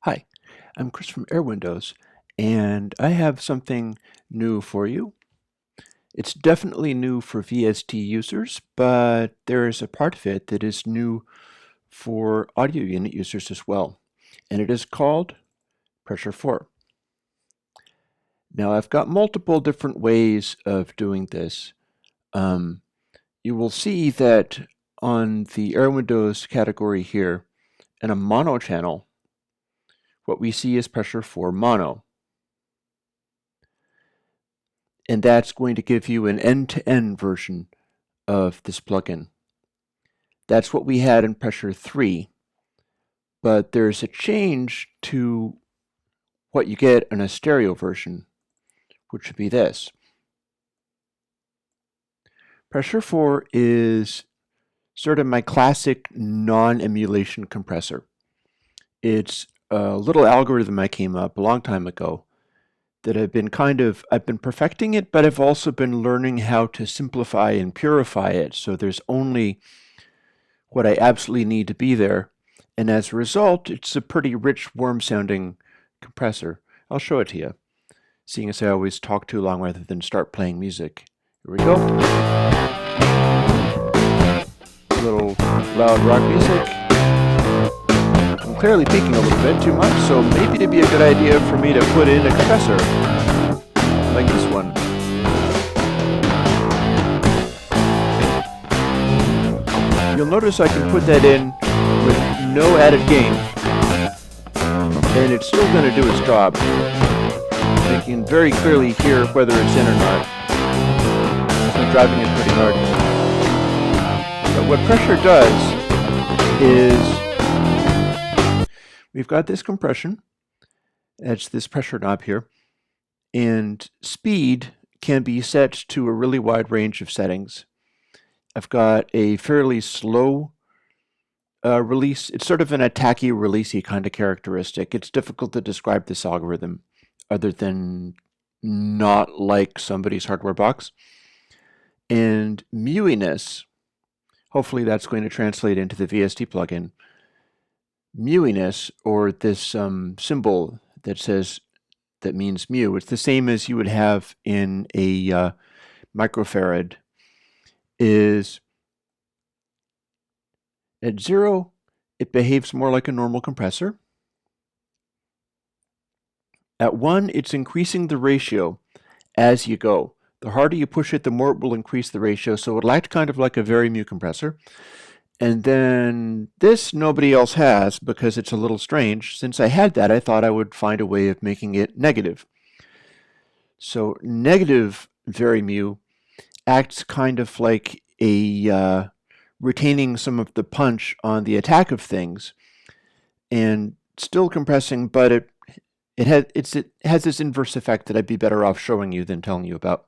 Hi, I'm Chris from airwindows, and I have something new for you. It's definitely new for VST users, but there is a part of it that is new for audio unit users as well, and it is called Pressure4. Now, I've got multiple different ways of doing this. You will see that on the airwindows category here, in a mono channel, what we see is Pressure4 mono. And that's going to give you an end-to-end version of this plugin. That's what we had in Pressure 3, but there's a change to what you get in a stereo version, which would be this. Pressure 4 is sort of my classic non-emulation compressor. It's a little algorithm I came up a long time ago that I've been perfecting it, but I've also been learning how to simplify and purify it so there's only what I absolutely need to be there. And as a result, it's a pretty rich, warm-sounding compressor. I'll show it to you, seeing as I always talk too long rather than start playing music. Here we go. A little loud rock music. I'm clearly peaking a little bit too much, so maybe it'd be a good idea for me to put in a compressor, like this one. You'll notice I can put that in with no added gain, and it's still going to do its job. You can very clearly hear whether it's in or not. I'm driving it pretty hard. But what Pressure does is we've got this compression. That's this pressure knob here. And speed can be set to a really wide range of settings. I've got a fairly slow release. It's sort of an attacky, releasey kind of characteristic. It's difficult to describe this algorithm other than not like somebody's hardware box. And mewiness, hopefully that's going to translate into the VST plugin. Mewiness, or this symbol that means mew, it's the same as you would have in a microfarad, is at 0, it behaves more like a normal compressor. At 1, it's increasing the ratio as you go. The harder you push it, the more it will increase the ratio, so it'll act kind of like a very mew compressor. And then this nobody else has because it's a little strange. Since I had that, I thought I would find a way of making it negative. So negative very mew acts kind of like a retaining some of the punch on the attack of things, and still compressing, but it has this inverse effect that I'd be better off showing you than telling you about.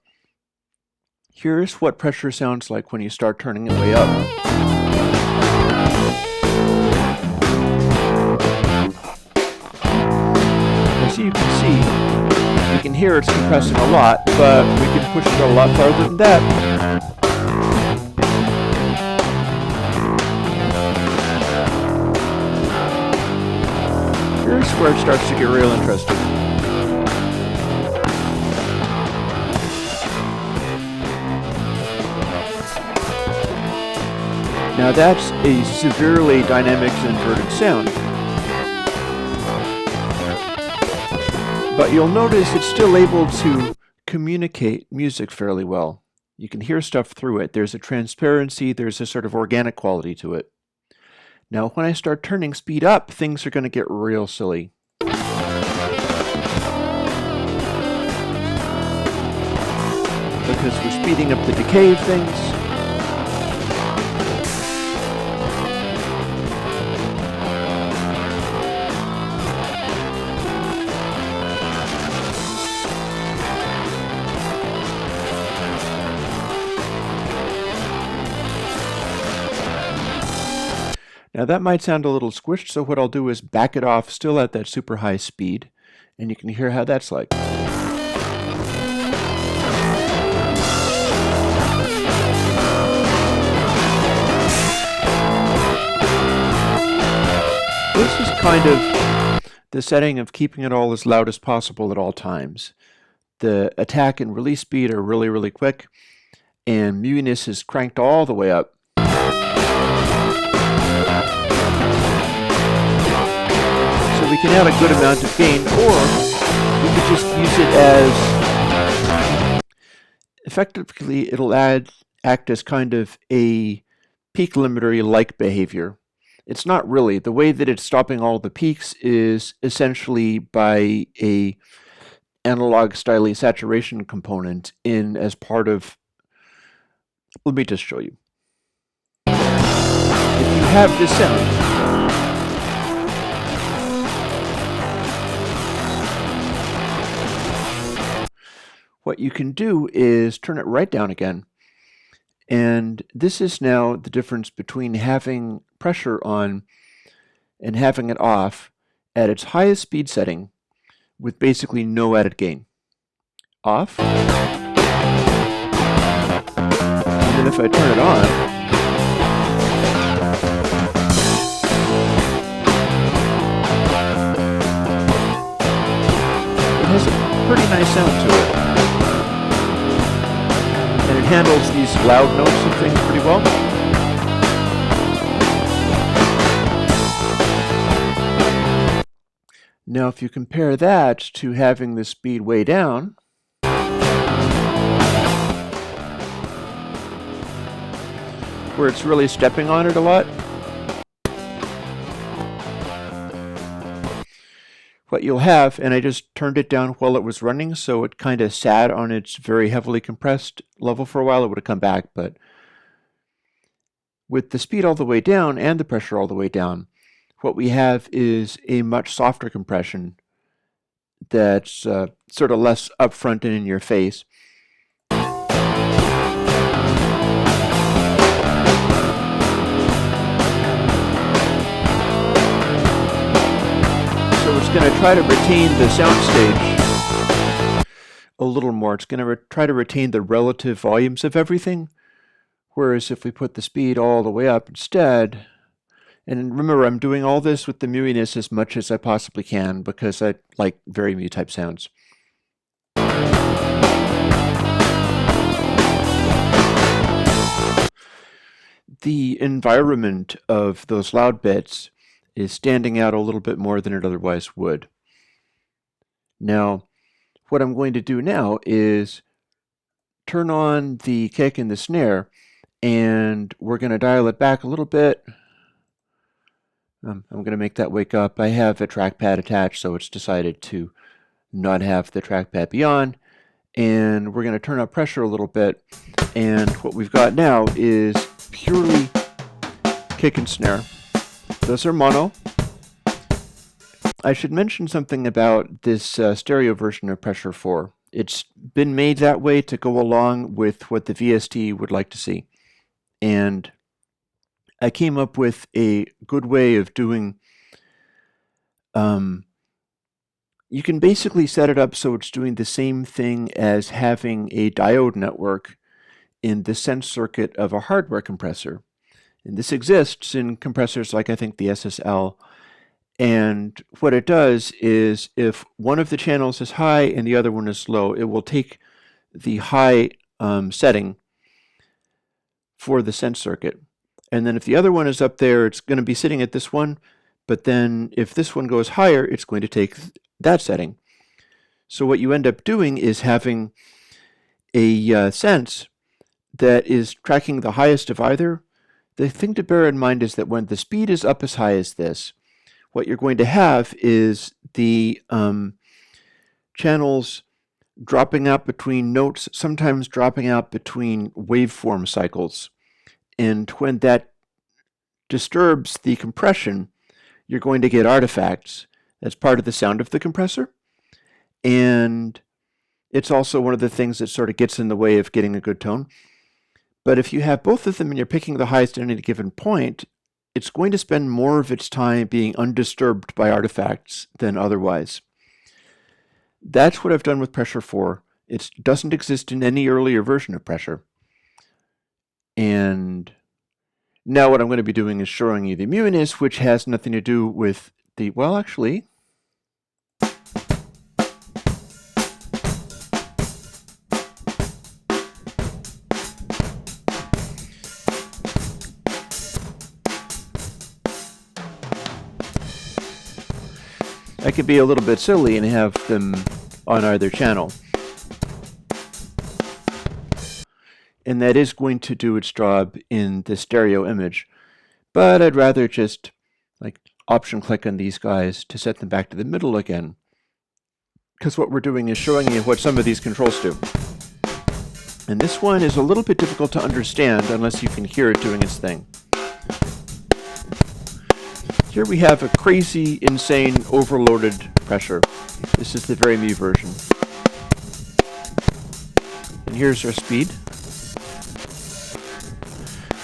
Here's what pressure sounds like when you start turning it way up. As you can see, you can hear it's compressing a lot, but we can push it a lot farther than that. Here's where it starts to get real interesting. Now that's a severely dynamics inverted sound. But you'll notice it's still able to communicate music fairly well. You can hear stuff through it. There's a transparency, there's a sort of organic quality to it. Now when I start turning speed up, things are going to get real silly. Because we're speeding up the decay of things. Now that might sound a little squished, so what I'll do is back it off still at that super high speed, and you can hear how that's like. This is kind of the setting of keeping it all as loud as possible at all times. The attack and release speed are really, really quick, and mutiness is cranked all the way up. So we can have a good amount of gain, or we could just use it as, effectively, it'll act as kind of a peak limiter-like behavior. It's not really. The way that it's stopping all the peaks is essentially by a analog styly saturation component in as part of, let me just show you. If you have this sound, what you can do is turn it right down again. And this is now the difference between having pressure on and having it off at its highest speed setting with basically no added gain. Off. And then if I turn it on, it has a pretty nice sound to it. And it handles these loud notes and things pretty well. Now if you compare that to having the speed way down, where it's really stepping on it a lot, what you'll have, and I just turned it down while it was running, so it kind of sat on its very heavily compressed level for a while. It would have come back, but with the speed all the way down and the pressure all the way down, what we have is a much softer compression that's sort of less upfront and in your face. So it's going to try to retain the soundstage a little more. It's going to try to retain the relative volumes of everything, whereas if we put the speed all the way up instead, and remember, I'm doing all this with the mutiness as much as I possibly can because I like very mu type sounds. The environment of those loud bits is standing out a little bit more than it otherwise would. Now, what I'm going to do now is turn on the kick and the snare, and we're going to dial it back a little bit. I'm going to make that wake up. I have a trackpad attached, so it's decided to not have the trackpad be on. And we're going to turn up pressure a little bit. And what we've got now is purely kick and snare. Those are mono. I should mention something about this stereo version of Pressure4. It's been made that way to go along with what the VST would like to see. And I came up with a good way of doing, you can basically set it up so it's doing the same thing as having a diode network in the sense circuit of a hardware compressor. And this exists in compressors like I think the SSL. And what it does is if one of the channels is high and the other one is low, it will take the high setting for the sense circuit. And then if the other one is up there, it's going to be sitting at this one. But then if this one goes higher, it's going to take that setting. So what you end up doing is having a sense that is tracking the highest of either. The thing to bear in mind is that when the speed is up as high as this, what you're going to have is the channels dropping out between notes, sometimes dropping out between waveform cycles. And when that disturbs the compression, you're going to get artifacts. That's part of the sound of the compressor. And it's also one of the things that sort of gets in the way of getting a good tone. But if you have both of them and you're picking the highest at any given point, it's going to spend more of its time being undisturbed by artifacts than otherwise. That's what I've done with Pressure4. It doesn't exist in any earlier version of Pressure. And now what I'm going to be doing is showing you the mutiness, which has nothing to do with the, well, actually, I could be a little bit silly and have them on either channel. And that is going to do its job in the stereo image. But I'd rather just like option click on these guys to set them back to the middle again. Because what we're doing is showing you what some of these controls do. And this one is a little bit difficult to understand unless you can hear it doing its thing. Here we have a crazy, insane, overloaded pressure. This is the very me version. And here's our speed.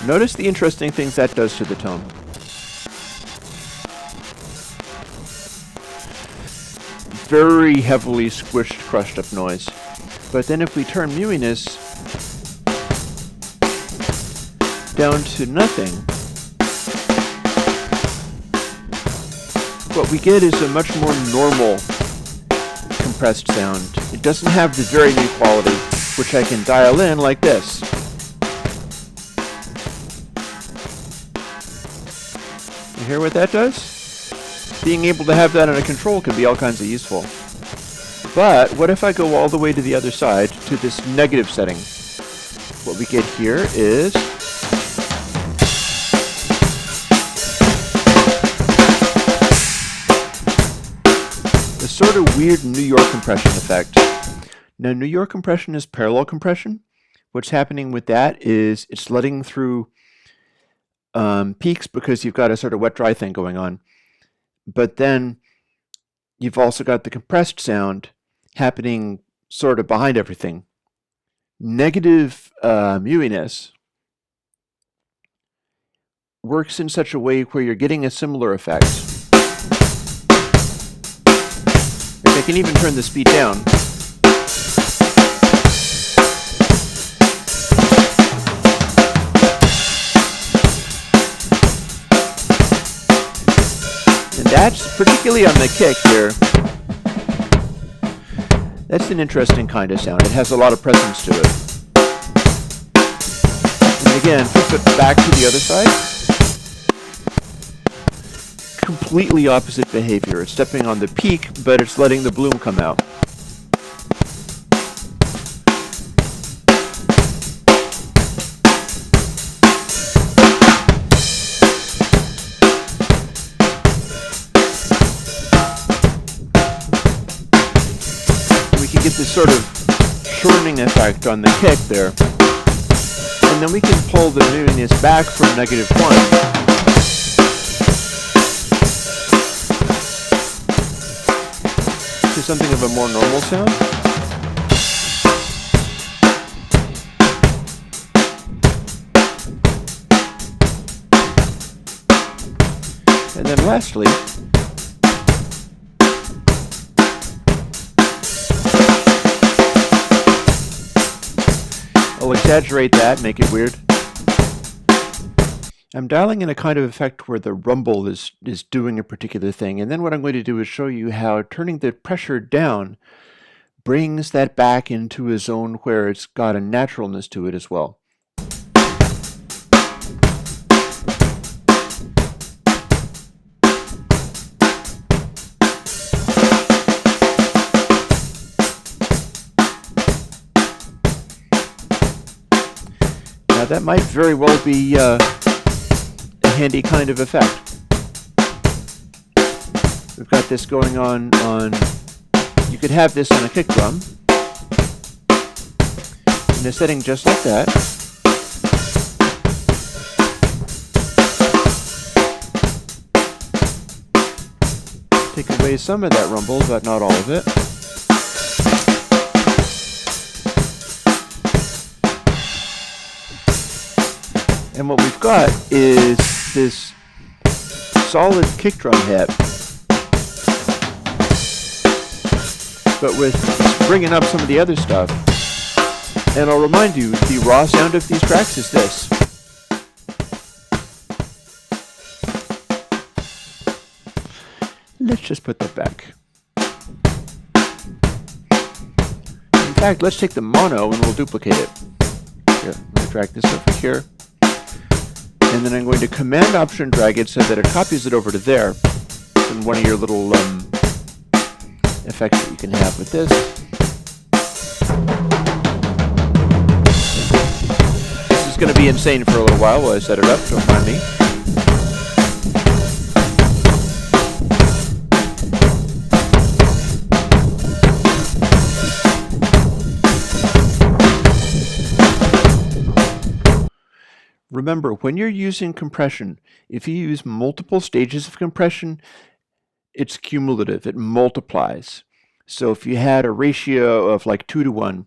Notice the interesting things that does to the tone. Very heavily squished, crushed up noise. But then if we turn muiness down to nothing, what we get is a much more normal compressed sound. It doesn't have the very new quality, which I can dial in like this. You hear what that does? Being able to have that on a control can be all kinds of useful. But what if I go all the way to the other side to this negative setting? What we get here is a sort of weird New York compression effect. Now, New York compression is parallel compression. What's happening with that is it's letting through peaks because you've got a sort of wet-dry thing going on. But then you've also got the compressed sound happening sort of behind everything. Negative muiness works in such a way where you're getting a similar effect. I can even turn the speed down. That's particularly on the kick here. That's an interesting kind of sound. It has a lot of presence to it. And again, flip it back to the other side. Completely opposite behavior. It's stepping on the peak, but it's letting the bloom come out. Get this sort of shortening effect on the kick there. And then we can pull the muiness back from -1 to something of a more normal sound. And then lastly, I'll exaggerate that, make it weird. I'm dialing in a kind of effect where the rumble is doing a particular thing, and then what I'm going to do is show you how turning the pressure down brings that back into a zone where it's got a naturalness to it as well. Now that might very well be a handy kind of effect. We've got this going on, you could have this on a kick drum in a setting just like that. Take away some of that rumble, but not all of it. And what we've got is this solid kick drum hit, but with bringing up some of the other stuff. And I'll remind you, the raw sound of these tracks is this. Let's just put that back. In fact, let's take the mono and we'll duplicate it. Here, I'm going to drag this over here. And then I'm going to Command Option drag it so that it copies it over to there in one of your little effects that you can have with this. This is going to be insane for a little while I set it up, don't mind me. Remember, when you're using compression, if you use multiple stages of compression, it's cumulative, it multiplies. So if you had a ratio of like 2:1,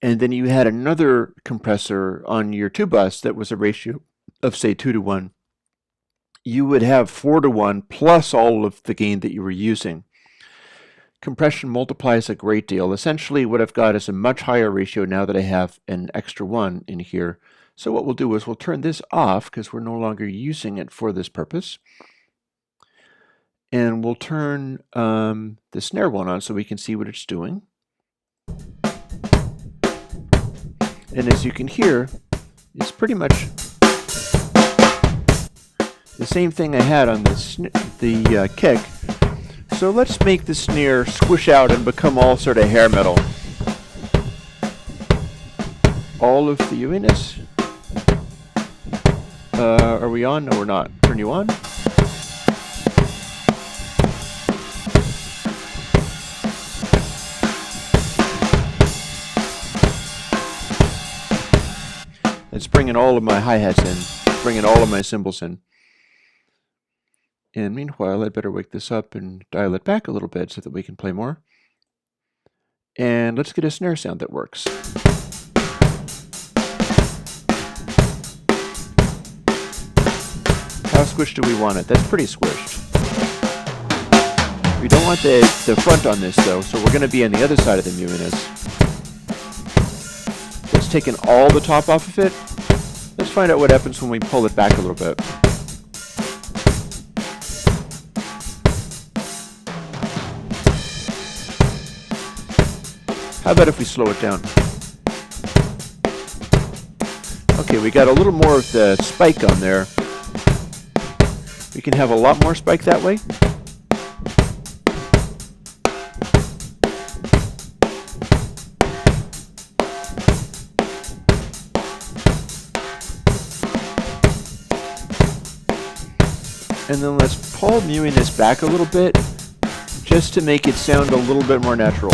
and then you had another compressor on your 2-bus that was a ratio of say 2:1, you would have 4:1 plus all of the gain that you were using. Compression multiplies a great deal. Essentially what I've got is a much higher ratio now that I have an extra one in here. So what we'll do is we'll turn this off because we're no longer using it for this purpose. And we'll turn the snare one on so we can see what it's doing. And as you can hear, it's pretty much the same thing I had on the kick. So let's make the snare squish out and become all sort of hair metal. All of the ewiness. Are we on? No, we're not. Turn you on. It's bringing all of my hi-hats in, bringing all of my cymbals in. And meanwhile, I'd better wake this up and dial it back a little bit so that we can play more. And let's get a snare sound that works. How squished do we want it? That's pretty squished. We don't want the front on this though, so we're going to be on the other side of the muiness. It's taken all the top off of it. Let's find out what happens when we pull it back a little bit. How about if we slow it down? Okay, we got a little more of the spike on there. We can have a lot more spike that way. And then let's pull muiness back a little bit just to make it sound a little bit more natural.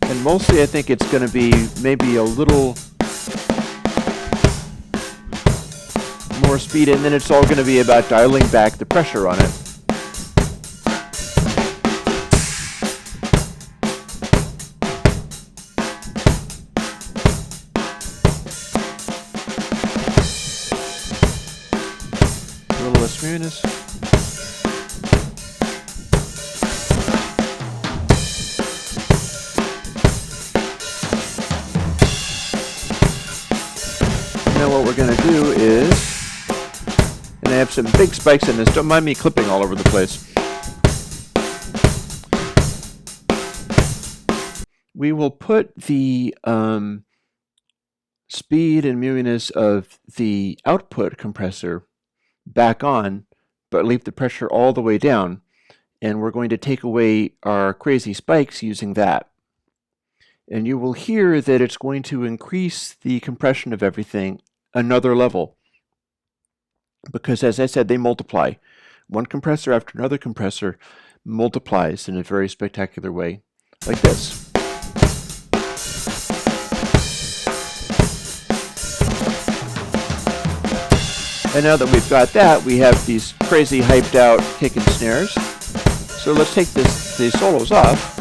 And mostly I think it's going to be maybe a little more speed, and then it's all going to be about dialing back the pressure on it. A little less muiness. Now what we're going to do is, and I have some big spikes in this, don't mind me clipping all over the place. We will put the speed and muiness of the output compressor back on, but leave the pressure all the way down, and we're going to take away our crazy spikes using that. And you will hear that it's going to increase the compression of everything another level, because as I said, they multiply. One compressor after another compressor multiplies in a very spectacular way, like this. And now that we've got that, we have these crazy hyped out kick and snares. So let's take the solos off.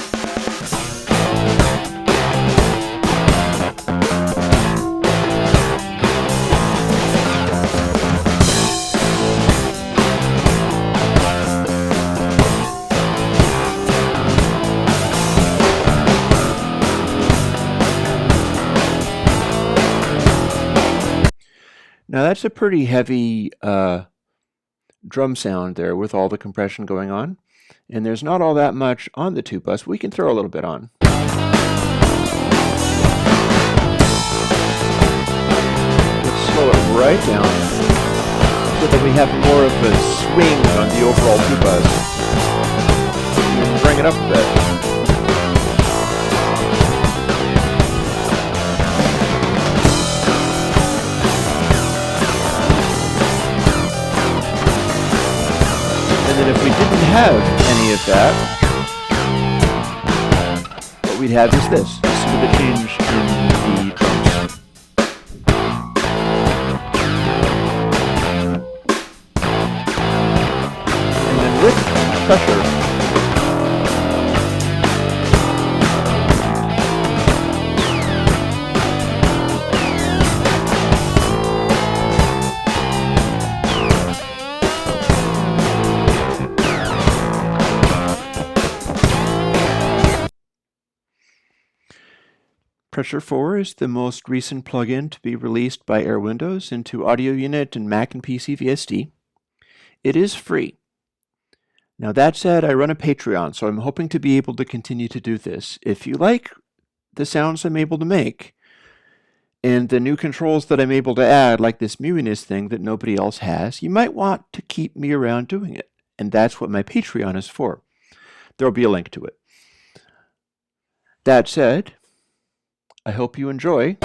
Now that's a pretty heavy drum sound there with all the compression going on. And there's not all that much on the 2-bus. We can throw a little bit on. right down so that we have more of a swing on the overall tuba. And bring it up a bit. And then if we didn't have any of that, what we'd have is this. Listen to the change in the drums. And then with pressure, Pressure4 is the most recent plugin to be released by airwindows into Audio Unit and Mac and PC VSD. It is free. Now that said, I run a Patreon, so I'm hoping to be able to continue to do this. If you like the sounds I'm able to make, and the new controls that I'm able to add, like this mewiness thing that nobody else has, you might want to keep me around doing it. And that's what my Patreon is for. There'll be a link to it. That said, I hope you enjoy.